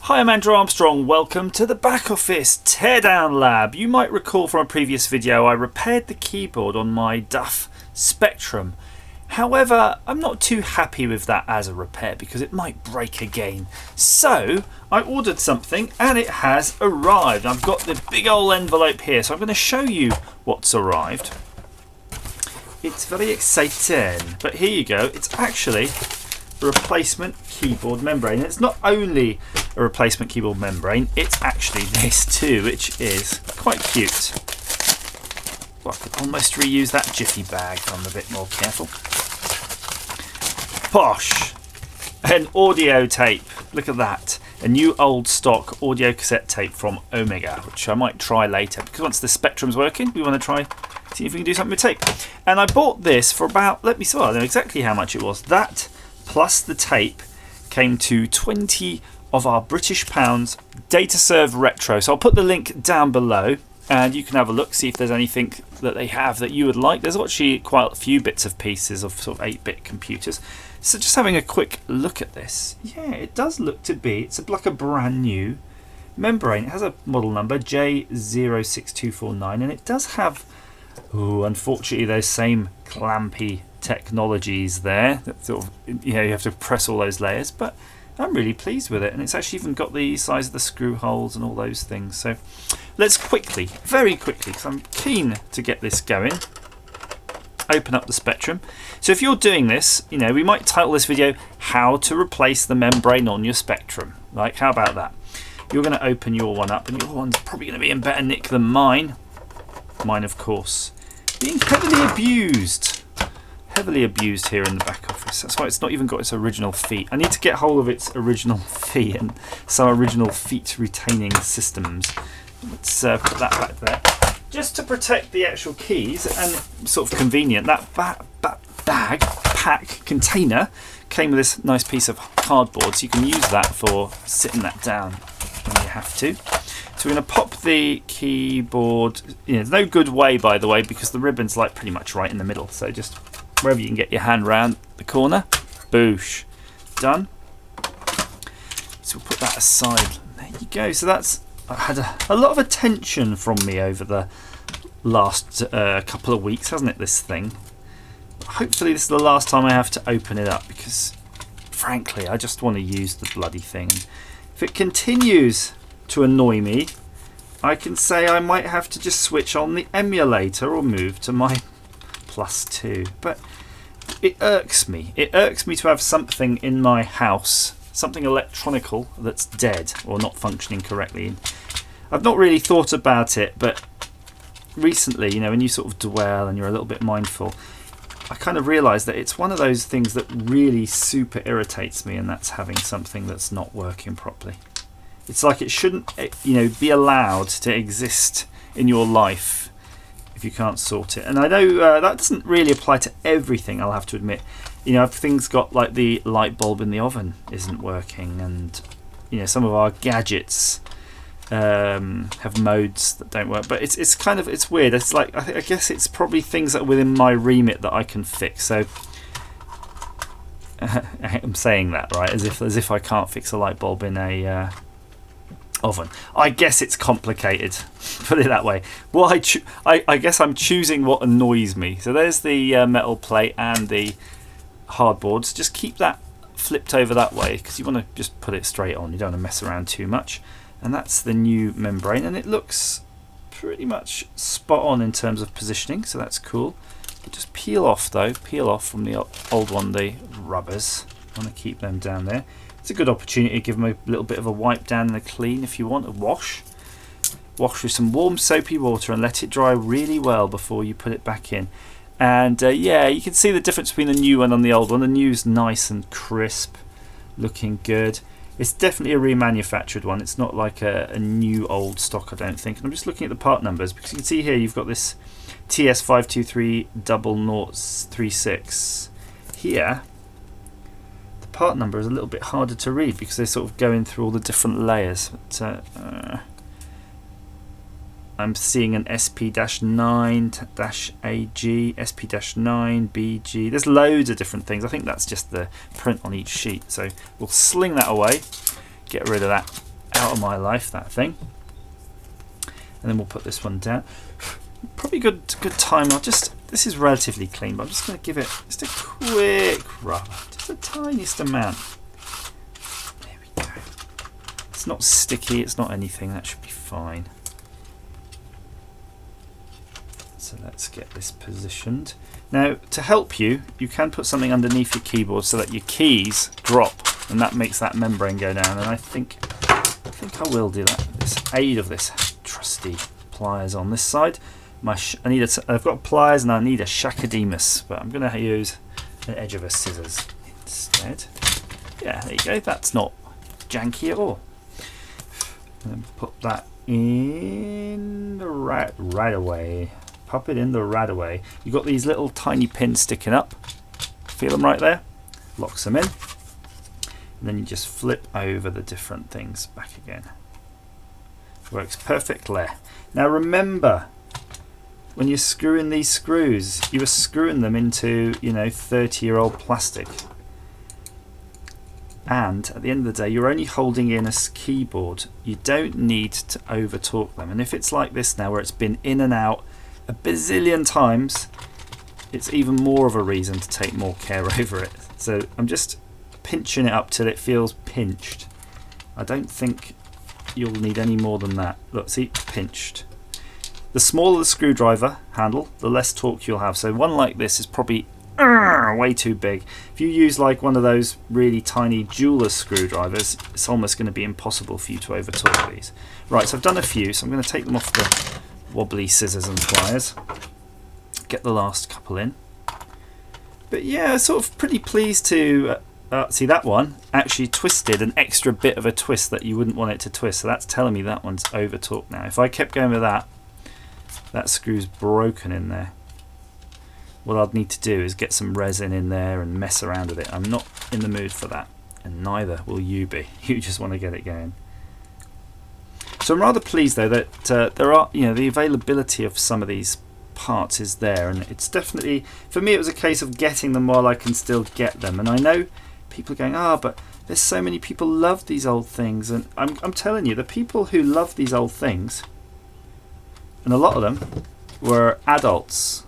Hi, I'm Andrew Armstrong. Welcome to the Back Office Teardown Lab. You might recall from a previous video I repaired the keyboard on my Duff Spectrum. However, I'm not too happy with that as a repair because it might break again. So I ordered something and it has arrived. I've got the big old envelope here, so I'm going to show you what's arrived. It's very exciting, but here you go. It's actually a replacement keyboard membrane. It's not only a replacement keyboard membrane, it's actually this too, which is quite cute. Well, I could almost reuse that Jiffy bag if I'm a bit more careful. Posh! An audio tape. Look at that. A new old stock audio cassette tape from Omega, which I might try later because once the Spectrum's working, we want to try see if we can do something with tape. And I bought this for about, let me see, I know exactly how much it was. That plus the tape came to 20 of our British pounds DataServe Retro. So I'll put the link down below and you can have a look, see if there's anything that they have that you would like. There's actually quite a few bits of pieces of sort of 8-bit computers. So just having a quick look at this. Yeah, it does look to be, it's like a brand new membrane. It has a model number J06249 and it does have, unfortunately, those same clampy technologies there. That sort of, you have to press all those layers, but I'm really pleased with it, and it's actually even got the size of the screw holes and all those things. So let's quickly, very quickly, because I'm keen to get this going, open up the Spectrum. So if you're doing this, we might title this video how to replace the membrane on your Spectrum. Like, how about that? You're going to open your one up, and your one's probably going to be in better nick than mine. Mine, of course, being heavily abused here in the back office. That's why it's not even got its original feet. I need to get hold of its original feet and some original feet retaining systems. Let's put that back there. Just to protect the actual keys, and sort of convenient, that pack container came with this nice piece of cardboard, so you can use that for sitting that down when you have to. So we're going to pop the keyboard, there's no good way, by the way, because the ribbon's like pretty much right in the middle, so just wherever you can get your hand round the corner. Boosh. Done. So we'll put that aside. There you go. So that's had a lot of attention from me over the last couple of weeks, hasn't it, this thing? Hopefully this is the last time I have to open it up because, frankly, I just want to use the bloody thing. If it continues to annoy me, I can say I might have to just switch on the emulator or move to my Plus 2, but it irks me. It irks me to have something in my house, something electronical that's dead or not functioning correctly. I've not really thought about it, but recently, when you sort of dwell and you're a little bit mindful, I kind of realised that it's one of those things that really super irritates me, and that's having something that's not working properly. It's like it shouldn't, be allowed to exist in your life if you can't sort it. And I know that doesn't really apply to everything, I'll have to admit. If things got like the light bulb in the oven isn't working, and some of our gadgets have modes that don't work, but it's weird. It's like I guess it's probably things that are within my remit that I can fix. So I'm saying that right as if I can't fix a light bulb in a oven. I guess it's complicated, put it that way. Well, I guess I'm choosing what annoys me. So there's the metal plate and the hardboards. Just keep that flipped over that way because you want to just put it straight on. You don't want to mess around too much. And that's the new membrane, and it looks pretty much spot on in terms of positioning, so that's cool. But just peel off from the old one the rubbers. I want to keep them down there. It's a good opportunity to give them a little bit of a wipe down and a clean if you want. A wash with some warm soapy water and let it dry really well before you put it back in. And yeah, you can see the difference between the new one and the old one. The new's nice and crisp, looking good. It's definitely a remanufactured one. It's not like a new old stock, I don't think. And I'm just looking at the part numbers because you can see here you've got this TS5230036. Here part number is a little bit harder to read because they're sort of going through all the different layers. But, I'm seeing an SP-9-AG, SP-9BG. There's loads of different things. I think that's just the print on each sheet. So we'll sling that away, get rid of that out of my life, that thing. And then we'll put this one down. Probably good time. This is relatively clean, but I'm just going to give it just a quick rub, just the tiniest amount. There we go. It's not sticky, it's not anything, that should be fine. So let's get this positioned. Now, to help you, you can put something underneath your keyboard so that your keys drop, and that makes that membrane go down. And I think I will do that with this aid of this trusty pliers on this side. I've got pliers and I need a Shakademus, but I'm going to use the edge of a scissors instead. Yeah, there you go. That's not janky at all. And then put that in right away. Pop it in the right away. You've got these little tiny pins sticking up. Feel them right there? Locks them in. And then you just flip over the different things back again. Works perfectly. Now remember, when you're screwing these screws, you are screwing them into, 30-year-old plastic. And at the end of the day, you're only holding in a keyboard. You don't need to over torque them. And if it's like this now, where it's been in and out a bazillion times, it's even more of a reason to take more care over it. So I'm just pinching it up till it feels pinched. I don't think you'll need any more than that. Look, see, pinched. The smaller the screwdriver handle, the less torque you'll have. So one like this is probably way too big. If you use like one of those really tiny jeweler's screwdrivers, it's almost going to be impossible for you to over torque these. Right, so I've done a few, so I'm going to take them off the wobbly scissors and pliers. Get the last couple in. But yeah, sort of pretty pleased to see that one actually twisted an extra bit of a twist that you wouldn't want it to twist. So that's telling me that one's over torqued now. If I kept going with that screw's broken in there. What I'd need to do is get some resin in there and mess around with it. I'm not in the mood for that, and neither will you be. You just want to get it going. So I'm rather pleased though that there are, the availability of some of these parts is there, and it's definitely, for me, it was a case of getting them while I can still get them. And I know people are going, but there's so many people love these old things, and I'm telling you, the people who love these old things, and a lot of them were adults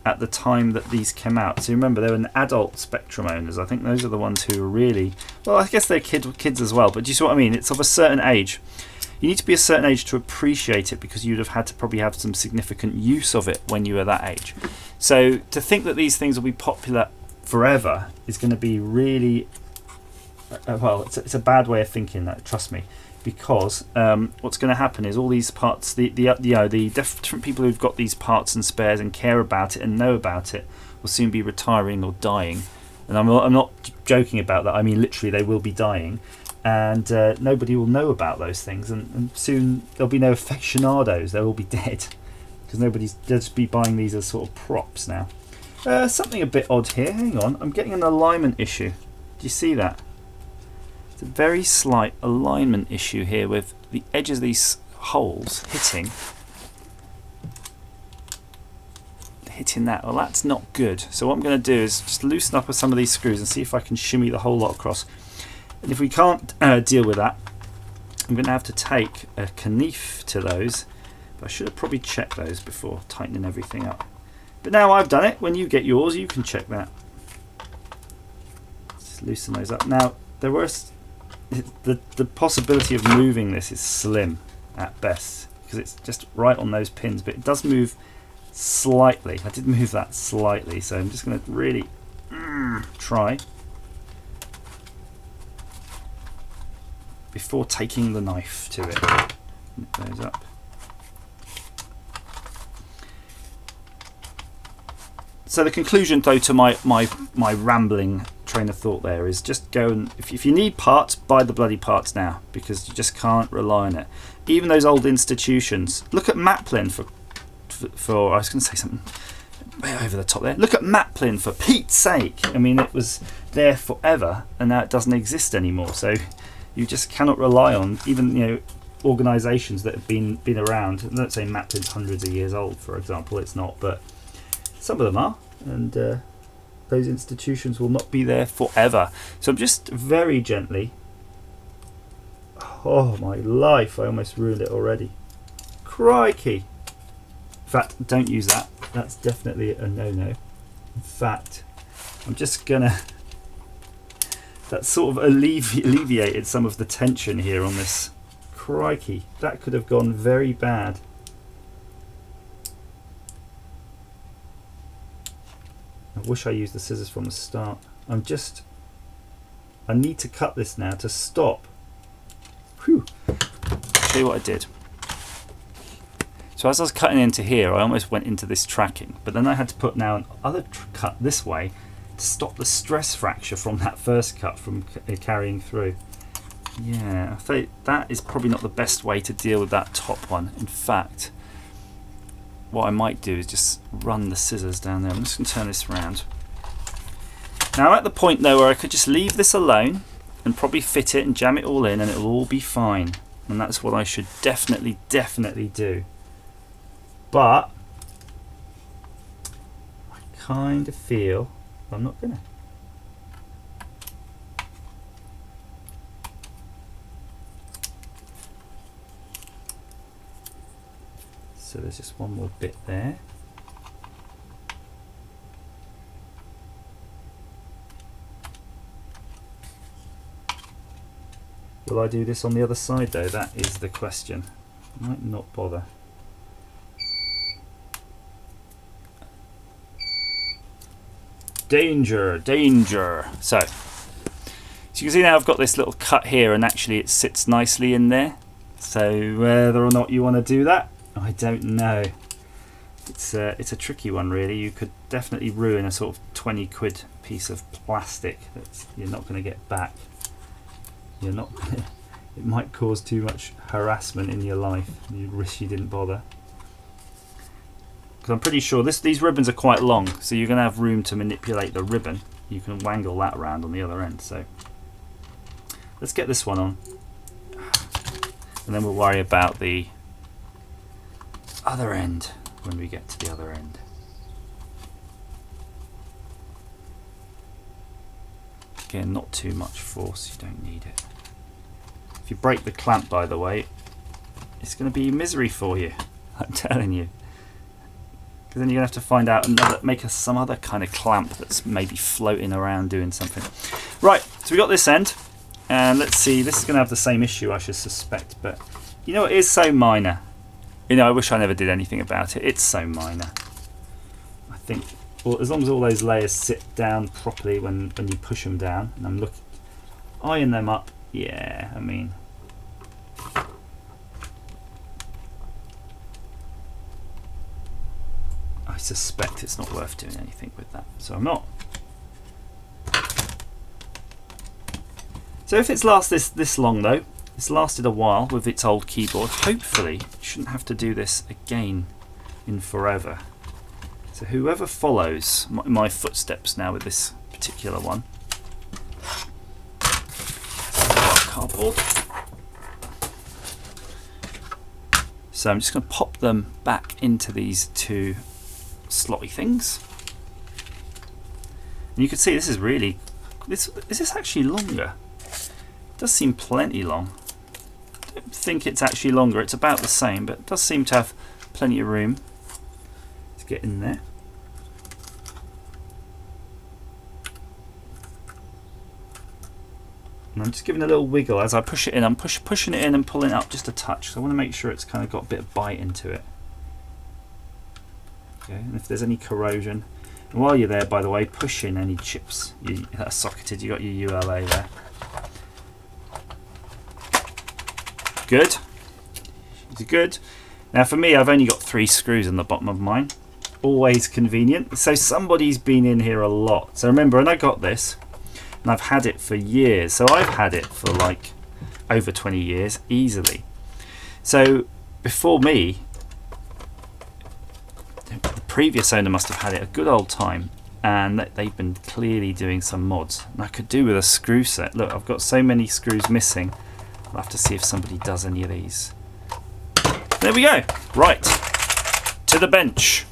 at the time that these came out. So remember, they were an adult Spectrum owners. I think those are the ones who are really, well, I guess they're kids as well, but do you see what I mean? It's of a certain age. You need to be a certain age to appreciate it, because you'd have had to probably have some significant use of it when you were that age. So to think that these things will be popular forever is going to be really, well, it's a bad way of thinking that, trust me. Because what's going to happen is all these parts, the different people who've got these parts and spares and care about it and know about it will soon be retiring or dying. And I'm not joking about that. I mean, literally, they will be dying, and nobody will know about those things. And soon there'll be no aficionados. They'll all be dead, because nobody's just be buying these as sort of props now. Something a bit odd here. Hang on, I'm getting an alignment issue. Do you see that? It's a very slight alignment issue here with the edges of these holes hitting that. Well, that's not good. So what I'm going to do is just loosen up with some of these screws and see if I can shimmy the whole lot across. And if we can't deal with that, I'm going to have to take a Knife to those. But I should have probably checked those before tightening everything up. But now I've done it. When you get yours, you can check that. Just loosen those up. Now, there were the possibility of moving this is slim at best, because it's just right on those pins, but it does move slightly. I did move that slightly, so I'm just going to really try before taking the knife to it. Nip those up. So the conclusion, though, to my rambling train of thought there is just go and, if you need parts, buy the bloody parts now, because you just can't rely on it. Even those old institutions. Look at Maplin for I was going to say something way over the top there. Look at Maplin, for Pete's sake. I mean, it was there forever, and now it doesn't exist anymore. So you just cannot rely on even organisations that have been around. Let's say Maplin's hundreds of years old, for example. It's not, but some of them are, and those institutions will not be there forever. So I'm just very gently Oh my life, I almost ruined it already. Crikey. In fact, don't use that. That's definitely a no-no. In fact, I'm just gonna... That sort of alleviated some of the tension here on this. Crikey, that could have gone very bad. I wish I used the scissors from the start. I need to cut this now to stop. Whew. I'll show you what I did. So as I was cutting into here, I almost went into this tracking, but then I had to put now another cut this way to stop the stress fracture from that first cut from carrying through. Yeah, I think that is probably not the best way to deal with that top one. In fact, what I might do is just run the scissors down there. I'm just going to turn this around. Now I'm at the point though where I could just leave this alone and probably fit it and jam it all in and it'll all be fine. And that's what I should definitely do. But I kind of feel I'm not gonna. So there's just one more bit there. Will I do this on the other side though? That is the question. I might not bother. Danger, danger. So you can see now I've got this little cut here and actually it sits nicely in there. So whether or not you want to do that, I don't know. It's a tricky one really. You could definitely ruin a sort of 20 quid piece of plastic that you're not going to get back. You're not. It might cause too much harassment in your life. You wish you didn't bother. Because I'm pretty sure these ribbons are quite long, so you're going to have room to manipulate the ribbon. You can wangle that around on the other end. So let's get this one on, and then we'll worry about the other end when we get to the other end. Again, not too much force, you don't need it. If you break the clamp, by the way, it's going to be misery for you, I'm telling you. Because then you're going to have to find out make some other kind of clamp that's maybe floating around doing something. Right, so we got this end, and let's see, this is going to have the same issue I should suspect, but you know, it is so minor. You know, I wish I never did anything about it. It's so minor. I think, well, as long as all those layers sit down properly when you push them down, and I'm eyeing them up, yeah, I mean, I suspect it's not worth doing anything with that, so I'm not. So if it's this long though, it's lasted a while with its old keyboard. Hopefully, you shouldn't have to do this again in forever. So whoever follows my footsteps now with this particular one. Cardboard. So I'm just going to pop them back into these two slotty things. And you can see this is really... Is this actually longer? It does seem plenty long. I don't think it's actually longer, it's about the same, but it does seem to have plenty of room to get in there. And I'm just giving a little wiggle as I push it in. I'm pushing it in and pulling it up just a touch, so I want to make sure it's kind of got a bit of bite into it. Okay, and if there's any corrosion, and while you're there, by the way, push in any chips that are socketed. You got your ULA there. Good. Good. Now for me, I've only got 3 screws on the bottom of mine. Always convenient. So somebody's been in here a lot. So remember, and I got this, and I've had it for years. So I've had it for like over 20 years easily. So before me, the previous owner must have had it a good old time, and they've been clearly doing some mods. And I could do with a screw set. Look, I've got so many screws missing. I'll have to see if somebody does any of these. There we go. Right, to the bench.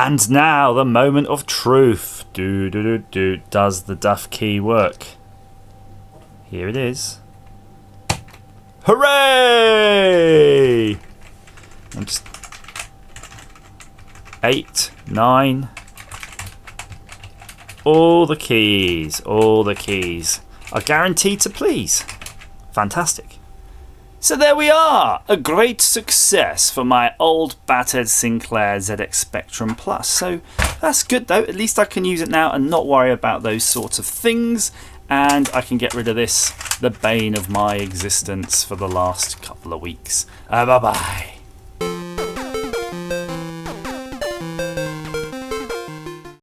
And now the moment of truth. Does the Duff key work? Here it is. Hooray! I'm just 8, 9. All the keys are guaranteed to please. Fantastic. So there we are, a great success for my old battered Sinclair ZX Spectrum Plus. So that's good though, at least I can use it now and not worry about those sorts of things, and I can get rid of this, the bane of my existence for the last couple of weeks. Bye bye.